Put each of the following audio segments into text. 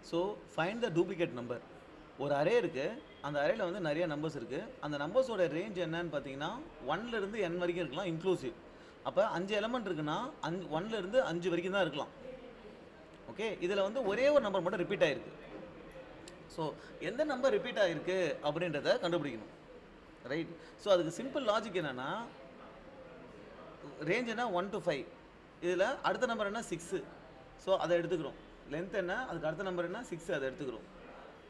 So find the duplicate number. ஒரு array இருக்குது, அந்த அரேயில் வந்து நிறைய நம்பர்ஸ் இருக்குது. அந்த நம்பர்ஸோட ரேஞ்ச் என்னன்னு பார்த்தீங்கன்னா 1லேருந்து n வரைக்கும் இருக்கலாம், இன்க்ளூசிவ். அப்போ 5 எலமெண்ட் இருக்குன்னா 1லேருந்து 5 வரைக்கும் தான் இருக்கலாம். ஓகே, இதில் வந்து ஒரே ஒரு நம்பர் மட்டும் ரிப்பீட் ஆகிருக்கு. ஸோ எந்த நம்பர் ரிப்பீட் ஆகிருக்கு அப்படின்றத கண்டுபிடிக்கணும், ரைட்? ஸோ அதுக்கு சிம்பிள் லாஜிக் என்னென்னா, ரேஞ்ச் என்ன 1 to 5, இதில் அடுத்த நம்பர் என்ன 6, ஸோ அதை எடுத்துக்கிறோம். லென்த் என்ன, அதுக்கு அடுத்த நம்பர் என்ன 6, அதை எடுத்துக்கிறோம்.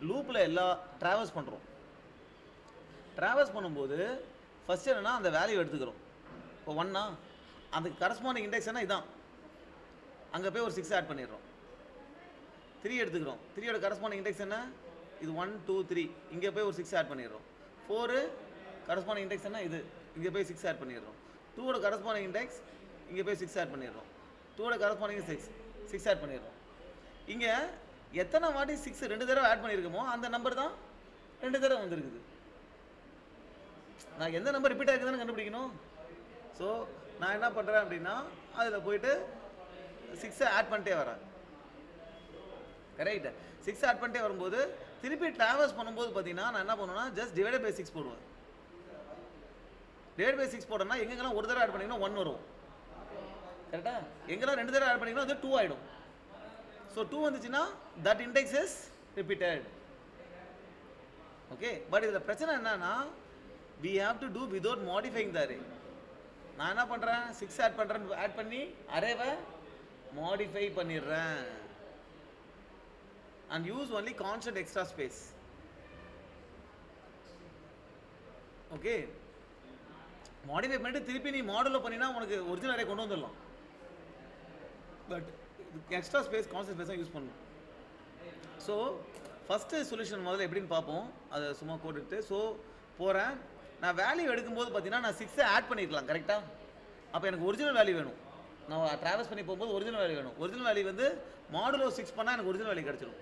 லூப்பில் எல்லா ட்ராவல்ஸ் பண்ணுறோம். ட்ராவல்ஸ் பண்ணும்போது ஃபஸ்ட் என்னென்னா அந்த வேல்யூ எடுத்துக்கிறோம். இப்போ 1னா அதுக்கு கரஸ்பாண்டிங் இண்டெக்ஸ் என்ன இதான், அங்கே போய் ஒரு 6 ஆட் பண்ணிடுறோம். 3 எடுத்துக்கிறோம், 3யோட கரஸ்பாண்டிங் இண்டெக்ஸ் என்ன, இது 1 2 3, இங்கே போய் ஒரு 6 ஆட் பண்ணிடுறோம். 4 கரஸ்பாண்டிங் இண்டெக்ஸ் என்ன இது, இங்கே போய் 6 ஆட் பண்ணிடுறோம். 2வோட கரஸ்பாண்டிங் இண்டெக்ஸ் இங்கே போய் 6 ஆட் பண்ணிடுறோம். 2வோட கரஸ்பாண்டிங் 6 ஆட் பண்ணிடுறோம். இங்கே எத்தனை வாட்டி 6 2 தடவை ஆட் பண்ணியிருக்கோமோ அந்த நம்பர் தான் 2 தடவை வந்துருக்குது. நான் எந்த நம்பர் ரிப்பீட் ஆகிருக்குதுன்னு கண்டுபிடிக்கணும். ஸோ நான் என்ன பண்ணுறேன் அப்படின்னா, அதில் போயிட்டு 6 ஆட் பண்ணிட்டே வரேன். கரெக்ட், 6 ஆட் பண்ணிட்டே வரும்போது திருப்பி ட்ராவல்ஸ் பண்ணும்போது பார்த்தீங்கன்னா நான் என்ன பண்ணுவேன்னா ஜஸ்ட் டிவைடட் பை 6 போடுவேன். டிவைட் பை 6 போட்டோம்னா எங்கெங்கெல்லாம் ஒரு தடவை ஆட் பண்ணிங்கன்னா 1 வரும். கரெக்டாக, எங்கெல்லாம் 2 தடவை ஆட் பண்ணிங்கன்னா அது 2 ஆகிடும். ஸோ 2 வந்துச்சுன்னா that index is repeated. Okay, but இதில் பிரச்சனை என்னன்னா we have to do without modifying the array. நான் என்ன பண்ணுறேன், 6 ஆட் பண்ணி அரேவை மாடிஃபை பண்ணிடுறேன் and use only constant extra space. Okay, modify பண்ணிட்டு திருப்பி நீ மாடலில் பண்ணினா உனக்கு ஒரிஜினல் அரே கொண்டு வந்துடலாம். பட் எக்ஸ்ட்ரா ஸ்பேஸ் கான்ஸ்டன்ட் ஸ்பேஸாக யூஸ் பண்ணணும். ஸோ ஃபஸ்ட்டு சொல்யூஷன் முதல்ல எப்படின்னு பார்ப்போம், அதை சும்மா போட்டுட்டு. ஸோ போகிறேன், நான் வேல்யூ எடுக்கும்போது பார்த்தீங்கன்னா நான் 6 ஆட் பண்ணியிருக்கலாம். கரெக்டாக, அப்போ எனக்கு ஒரிஜினல் வேல்யூ வேணும். நான் ட்ராவல்ஸ் பண்ணி போகும்போது ஒரிஜினல் வேல்யூ வேணும். ஒரிஜினல் வேல்யூ வந்து மாடுலோ 6 பண்ணால் எனக்கு ஒரிஜினல் வேல்யூ கிடச்சிடும்.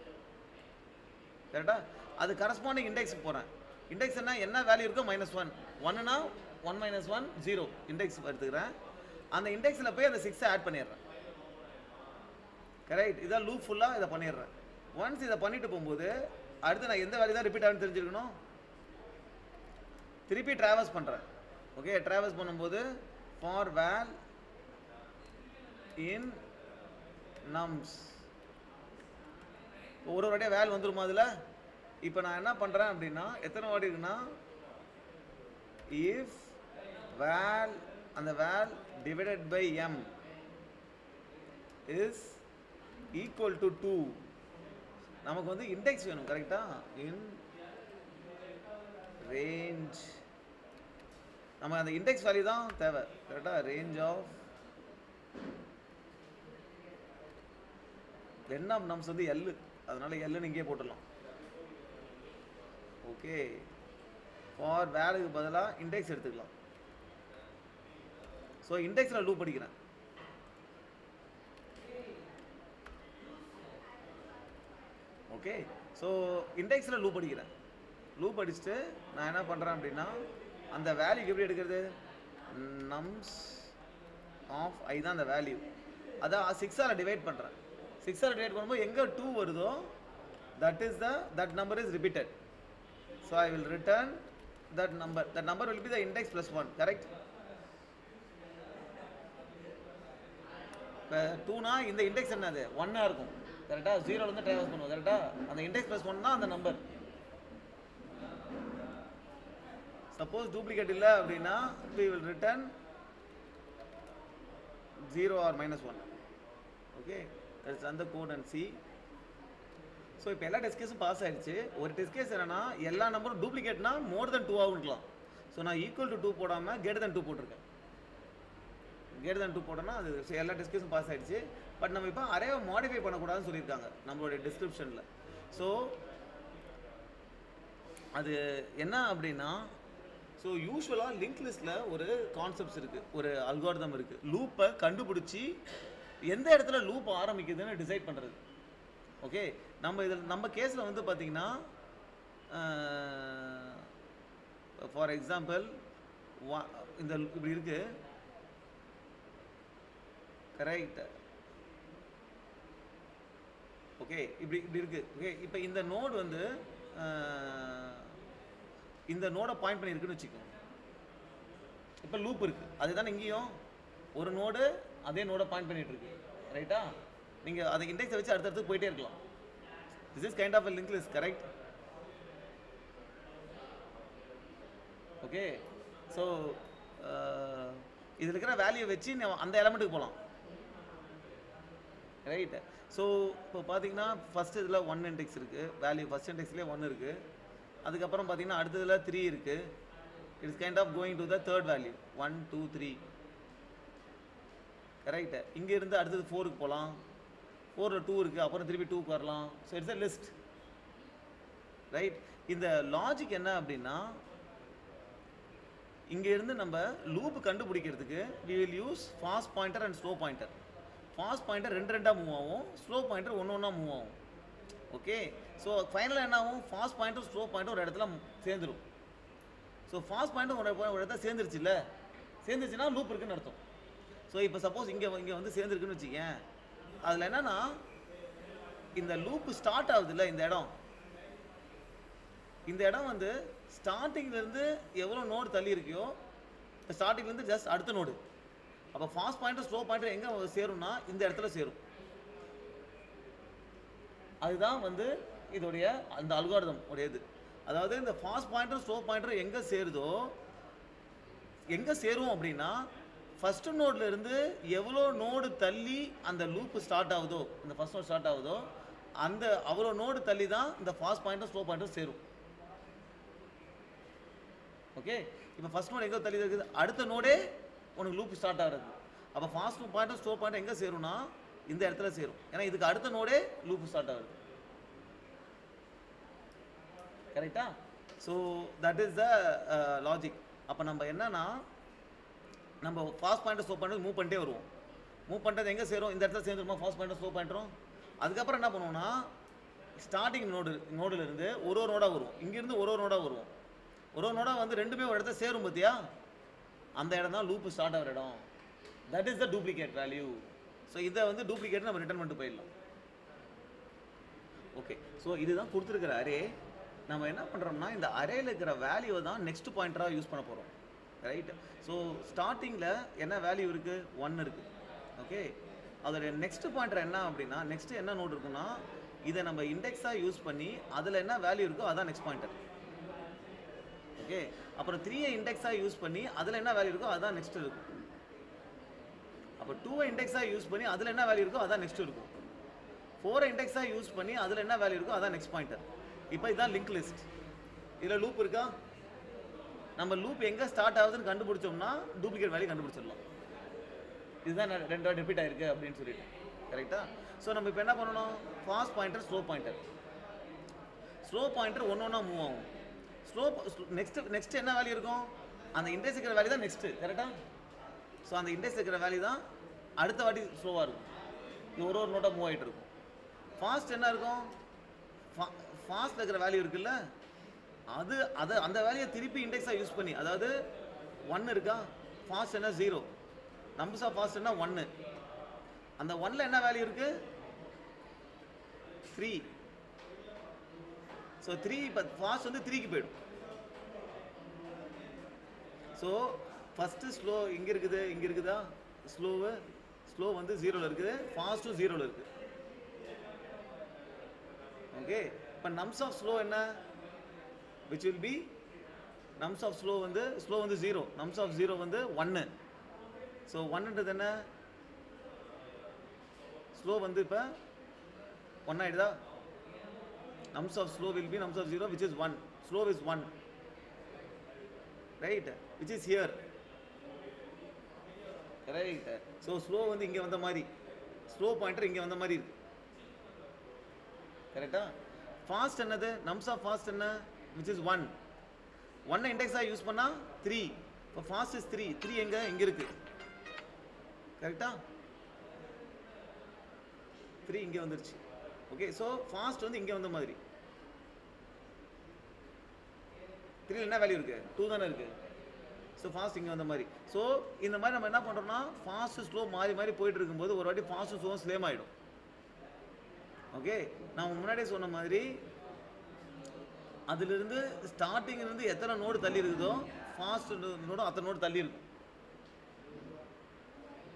கரெக்டாக, அது கரஸ்பாண்டிங் இண்டெக்ஸுக்கு போகிறேன். இண்டெக்ஸ் என்ன வேல்யூ இருக்கோ -1, 1னா 1 - 1 0 இண்டெக்ஸ் எடுத்துக்கிறேன். அந்த இண்டெக்ஸில் போய் அந்த 6 ஆட் பண்ணிடுறேன். கரெக்ட், இதான் லூப் ஃபுல்லாக இதை பண்ணிடுறேன். ஒன்ஸ் இதை பண்ணிட்டு போகும்போது அடுத்து நான் எந்த வேல்யூ தான் ரிப்பீட் ஆகுன்னு தெரிஞ்சுக்கணும். திருப்பி ட்ராவல்ஸ் பண்ணுறேன். ஓகே, ட்ராவல்ஸ் பண்ணும்போது ஃபார் வேல் இன் நம்ஸ், ஒரு வாட்டியே வேல் வந்துருமா அதில். இப்போ நான் என்ன பண்ணுறேன் அப்படின்னா, எத்தனை வாட்டி இருக்குன்னா, இஃப் வேல் அந்த val divided by m is equal to 2, நமக்கு வந்து இண்டெக்ஸ் வேணும். கரெக்டாக, இன் ரேஞ்ச், நம்ம அந்த இண்டெக்ஸ் வேல்யூ தான் தேவை. கரெக்டாக, range of n of nums வந்து L, அதனால Lன்னு இங்கே போட்டுடலாம். ஓகே, ஃபார் வேலுக்கு பதிலாக இண்டெக்ஸ் எடுத்துக்கலாம். ஸோ இண்டெக்ஸில் லூப் படிக்கிறேன். ஓகே, ஸோ இண்டெக்ஸில் லூப் அடிக்கிறேன். லூப் அடிச்சுட்டு நான் என்ன பண்ணுறேன் அப்படின்னா, அந்த வேல்யூக்கு எப்படி எடுக்கிறது, நம்ஸ் ஆஃப் I தான் அந்த வேல்யூ, அதான் 6ஆல் டிவைட் பண்ணுறேன். 6ஆல் டிவைட் பண்ணும்போது எங்கே 2 வருதோ that number is repeated. So I will return that number will be the index plus 1. correct. இப்போ 2னா இந்த இண்டெக்ஸ் என்னது 1ஆ இருக்கும். கரெக்டாக, 0லேருந்து ட்ராவல்ஸ் பண்ணுவோம். கரெக்டாக, அந்த இண்டெக்ஸ் ப்ளஸ் 1 தான் அந்த நம்பர். சப்போஸ் டூப்ளிகேட் இல்லை அப்படின்னா we will return 0 or -1. Okay, let's run the code and see. So இப்போ எல்லா டெஸ்ட் கேஸும் பாஸ் ஆகிடுச்சு. ஒரு டெஸ்ட் கேஸ் என்னன்னா, எல்லா நம்பரும் டூப்ளிகேட்னா மோர் தென் 2 இருக்கலாம். ஸோ நான் ஈக்குவல் டு 2 போடாமல் greater than 2 போட்டிருக்கேன். greater than 2 போட்டோன்னா அது எல்லா டெஸ்ட் கேஸும் பாஸ் ஆகிடுச்சு. பட் நம்ம இப்போ அரேவை மாடிஃபை பண்ணக்கூடாதுன்னு சொல்லியிருக்காங்க நம்மளுடைய டிஸ்கிரிப்ஷனில். ஸோ அது என்ன அப்படின்னா, ஸோ யூஸ்வலாக லிங்க் லிஸ்ட்டில் ஒரு கான்செப்ட்ஸ் இருக்குது, ஒரு அல்காரிதம் இருக்குது. லூப்பை கண்டுபிடிச்சி எந்த இடத்துல லூப் ஆரம்பிக்குதுன்னு டிசைட் பண்ணுறது. ஓகே, நம்ம கேஸில் வந்து பார்த்திங்கன்னா, ஃபார் எக்ஸாம்பிள் இந்த இப்படி இருக்குது. கரெக்ட், ஓகே, இப்படி இப்படி இருக்கு. ஓகே, இப்போ இந்த நோடு வந்து இந்த நோடை பாயிண்ட் பண்ணியிருக்குன்னு வச்சுக்கோங்க. இப்போ லூப் இருக்கு, அதுதானே இங்கேயும் ஒரு நோடு அதே நோடை பாயிண்ட் பண்ணிட்டு இருக்கு, ரைட்டா? நீங்கள் அதை இண்டெக்ஸை வச்சு அடுத்தடுத்து போயிட்டே இருக்கலாம். This is kind of link list, correct? Okay, so இதில் இருக்கிற வேல்யூ வச்சு அந்த எலமெண்ட்டுக்கு போகலாம், ரைட்? ஸோ இப்போ பார்த்தீங்கன்னா ஃபஸ்ட் இதில் 1 இண்டெக்ஸ் இருக்குது, வேல்யூ ஃபஸ்ட் இண்டெக்ஸ்லேயே 1 இருக்குது. அதுக்கப்புறம் பார்த்தீங்கன்னா அடுத்ததில் 3 இருக்குது. It's kind of going to the third value 1 2 3, right? இங்கே இருந்து அடுத்தது 4க்கு போகலாம், 4ல் 2 இருக்குது, அப்புறம் திருப்பி 2க்கு வரலாம். So it's a list, right? இந்த லாஜிக் என்ன அப்படின்னா, இங்கேருந்து நம்ம லூப் கண்டுபிடிக்கிறதுக்கு we will use fast pointer and slow pointer. Fast pointer ரெண்டாக மூவ் ஆகும், ஸ்லோ பாயிண்டர் ஒன்றா மூவ் ஆகும். ஓகே, ஸோ ஃபைனலாக என்ன ஆகும், ஃபாஸ்ட் பாயிண்டர் ஸ்லோ பாயிண்டர் ஒரு இடத்துல சேர்ந்துடும். ஸோ ஃபாஸ்ட் பாயிண்டர் ஒரு இடத்துல சேர்ந்துருச்சு, இல்லை சேர்ந்துருச்சுன்னா லூப் இருக்குன்னு அர்த்தம். ஸோ இப்போ சப்போஸ் இங்கே வந்து சேர்ந்துருக்குன்னு வச்சுக்கேன், அதில் என்னென்னா இந்த லூப் ஸ்டார்ட் ஆகுது இல்லை, இந்த இடம் வந்து ஸ்டார்டிங்லேருந்து எவ்வளோ நோடு தள்ளி இருக்கியோ, ஸ்டார்டிங்லேருந்து ஜஸ்ட் அடுத்த நோடு. அப்போ ஃபாஸ்ட் பாயிண்டர் ஸ்லோ பாயிண்டர் எங்கே சேரும்னா இந்த இடத்துல சேரும். அதுதான் வந்து இதோடைய அந்த அல்காரிதம் உடையது. அதாவது இந்த ஃபாஸ்ட் பாயிண்டர் ஸ்லோ பாயிண்டர் எங்கே சேருதோ, எங்கே சேரும் அப்படின்னா ஃபஸ்ட்டு நோடில் இருந்து எவ்வளோ நோடு தள்ளி அந்த லூப் ஸ்டார்ட் ஆகுதோ, இந்த ஃபஸ்ட் நோட் ஸ்டார்ட் ஆகுதோ, அந்த அவ்வளோ நோடு தள்ளி தான் இந்த ஃபாஸ்ட் பாயிண்டர் ஸ்லோ பாயிண்டர் சேரும். ஓகே, இப்போ ஃபஸ்ட் நோடு எங்கே தள்ளி இருக்குது, அடுத்த நோடே உனக்கு லூப் ஸ்டார்ட் ஆகிறது. அப்போ ஃபாஸ்ட் பாயிண்டர் ஸ்லோ பாயிண்டர் எங்கே சேரும்னா இந்த இடத்துல சேரும், ஏன்னா இதுக்கு அடுத்த நோடே லூப் ஸ்டார்ட் ஆகுது, கரெக்டா? So that is the logic. அப்போ நம்ம என்னன்னா, நம்ம fast pointer slow pointer move பண்ணிட்டே வருவோம். மூவ் பண்ணுறது எங்கே சேரும், இந்த இடத்துல சேர்ந்துருமா ஃபாஸ்ட் பாயிண்டர் ஸ்லோ பாயிண்டரும். அதுக்கப்புறம் என்ன பண்ணுவோம்னா, ஸ்டார்டிங் நோடுலேருந்து ஒரு நோடாக வருவோம், இங்கேருந்து ஒரு நோடாக வருவோம். ஒரு நோடாக வந்து ரெண்டுமே ஒரு இடத்துல சேரும் பார்த்தியா, அந்த இடம் தான் லூப் ஸ்டார்ட் ஆகிற இடம். That is the duplicate value. So இதை வந்து டூப்ளிகேட் நம்ம ரிட்டர்ன் பண்ணிட்டு போயிடலாம். ஓகே, ஸோ இதுதான் கொடுத்துருக்கிற அரே. நம்ம என்ன பண்ணுறோம்னா, இந்த அரேயில் இருக்கிற வேல்யூவை தான் நெக்ஸ்ட் பாயிண்டராக யூஸ் பண்ண போகிறோம், ரைட்? ஸோ ஸ்டார்டிங்கில் என்ன வேல்யூ இருக்குது, 1 இருக்குது. ஓகே, அதோடைய நெக்ஸ்ட் பாயிண்டர் என்ன அப்படின்னா, நெக்ஸ்ட்டு என்ன நோட் இருக்குன்னா, இதை நம்ம இண்டெக்ஸாக யூஸ் பண்ணி அதில் என்ன வேல்யூ இருக்கோ அதான் நெக்ஸ்ட் பாயிண்டர். ஓகே, அப்புறம் 3ஐ இண்டெக்ஸாக யூஸ் பண்ணி அதில் என்ன வேல்யூ இருக்கோ அதுதான் நெக்ஸ்ட் இருக்கும். அப்போ 2ஐ இண்டெக்ஸாக யூஸ் பண்ணி அதில் என்ன வேல்யூ இருக்கோ அதான் நெக்ஸ்ட் இருக்கும். 4ஐ இண்டெக்ஸாக யூஸ் பண்ணி அதில் என்ன வேல்யூ இருக்கோ அதான் நெக்ஸ்ட் பாயிண்டர். இப்போ இதுதான் லிங்க் லிஸ்ட். இதில் லூப் இருக்கா, நம்ம லூப் எங்கே ஸ்டார்ட் ஆகுதுன்னு கண்டுபிடிச்சோம்னா டூப்ளிகேட் வேல்யூ கண்டுபிடிச்சிடலாம். இதுதான் ரெண்டாவது ரிப்பீட் ஆயிருக்கு அப்படின்னு சொல்லிட்டு, கரெக்டா? ஸோ நம்ம இப்போ என்ன பண்ணணும், fast pointer slow pointer. Slow pointer ஒன்றா மூவ் ஆகும். நெக்ஸ்ட் என்ன வேல்யூ இருக்கும், அந்த இண்டெக்ஸ் இருக்கிற வேல்யூ தான் நெக்ஸ்ட்டு, கரெக்டாக? ஸோ அந்த இண்டெக்ஸ் இருக்கிற வேல்யூ தான் அடுத்த வாட்டி ஸ்லோவாக இருக்கும். இது ஒரு நோட்டாக மூவ் ஆகிட்டு இருக்கும். ஃபாஸ்ட் என்ன இருக்கும், ஃபாஸ்ட்டில் இருக்கிற வேல்யூ இருக்குல்ல, அந்த வேல்யூயை திருப்பி இண்டெக்ஸாக யூஸ் பண்ணி, அதாவது 1 இருக்கா, ஃபாஸ்ட் என்ன 0, நம்பர்ஸ் ஆஃப் ஃபாஸ்ட் என்ன 1, அந்த 1ல் என்ன வேல்யூ இருக்குது 3. ஸோ 3 இப்போ ஃபாஸ்ட் வந்து 3க்கு போயிடும். ஸோ ஃபஸ்ட்டு ஸ்லோ இங்கே இருக்குது, இங்கே இருக்குதா, ஸ்லோ வந்து 0ல் இருக்குது, ஃபாஸ்ட்டும் 0ல் இருக்குது. ஓகே, இப்போ நம்ஸ் ஆஃப் ஸ்லோ என்ன, which will be nums of slow வந்து 0, நம்ஸ் ஆஃப் 0 வந்து 1. ஸோ 1ன்றது என்ன, ஸ்லோ வந்து இப்போ 1 ஆகிடுதா. Nums of slow will be nums of 0, which is 1. Slow is 1, right? Which is here, right? So slow வந்து இங்கே வந்த மாதிரி, slow pointer இங்கே வந்த மாதிரி இருக்கு, கரெக்டா? Fast என்னது, nums of fast என்ன, which is 1. 1 இண்டெக்ஸாக யூஸ் பண்ணால் 3. இப்போ fast is 3. 3 எங்கே, இங்கே இருக்கு, கரெக்டா? 3 இங்கே வந்துருச்சு. ஓகே, ஸோ ஃபாஸ்ட் வந்து இங்கே வந்த மாதிரி. 3ல் என்ன வேல்யூ இருக்குது, 2 தானே இருக்குது. ஸோ ஃபாஸ்ட் இங்கே வந்த மாதிரி. ஸோ இந்த மாதிரி நம்ம என்ன பண்ணுறோம்னா, ஃபாஸ்ட் ஸ்லோ மாறி மாறி போயிட்டு இருக்கும்போது ஒரு வாட்டி ஃபாஸ்ட் ஸ்லோவும் ஸ்லேம் ஆகிடும். ஓகே, நான் முன்னாடியே சொன்ன மாதிரி அதிலிருந்து ஸ்டார்டிங்லேருந்து எத்தனை நோடு தள்ளி இருக்குதோ ஃபாஸ்ட் நோடும் அத்தனை நோடு தள்ளி இருக்கும்.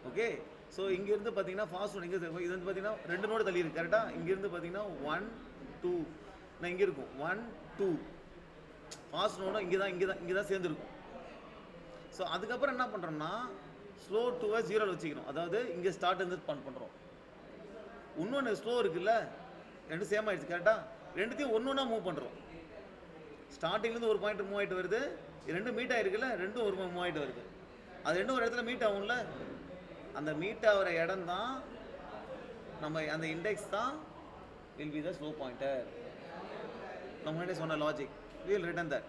ஓகே, ஸோ இங்கேருந்து பார்த்தீங்கன்னா ஃபாஸ்ட் நோடு இங்கே இது வந்து பார்த்தீங்கன்னா 2 நோடு தள்ளி இருக்கு கரெக்டாக. இங்கேருந்து பார்த்தீங்கன்னா 1 2 நான் இங்கே இருக்கும் 1 2 ஃபாஸ்ட் நோடும் இங்கே தான் சேர்ந்துருக்கும். ஸோ அதுக்கப்புறம் என்ன பண்ணுறோம்னா ஸ்லோ 2-வை 0ல் வச்சுக்கிறோம். அதாவது இங்கே ஸ்டார்ட் இருந்து பண்ணுறோம். இன்னொன்று ஸ்லோ இருக்குல்ல, ரெண்டும் சேம் ஆகிடுச்சு கரெக்டாக. ரெண்டுத்தையும் ஒன்று மூவ் பண்ணுறோம். ஸ்டார்டிங்லேருந்து ஒரு பாயிண்ட் மூவ் ஆகிட்டு வருது, ரெண்டும் மீட் ஆகிருக்குல்ல, ரெண்டும் ஒரு மூவ் ஆகிட்டு வருது. அது ரெண்டும் ஒரு இடத்துல மீட் ஆகும்ல, அந்த மீட் ஆகிற இடம் தான் நம்ம அந்த இண்டெக்ஸ் தான் will be the slow pointer. நம்ம முன்னாடி சொன்ன லாஜிக் வில் ரிட்டன் தட்.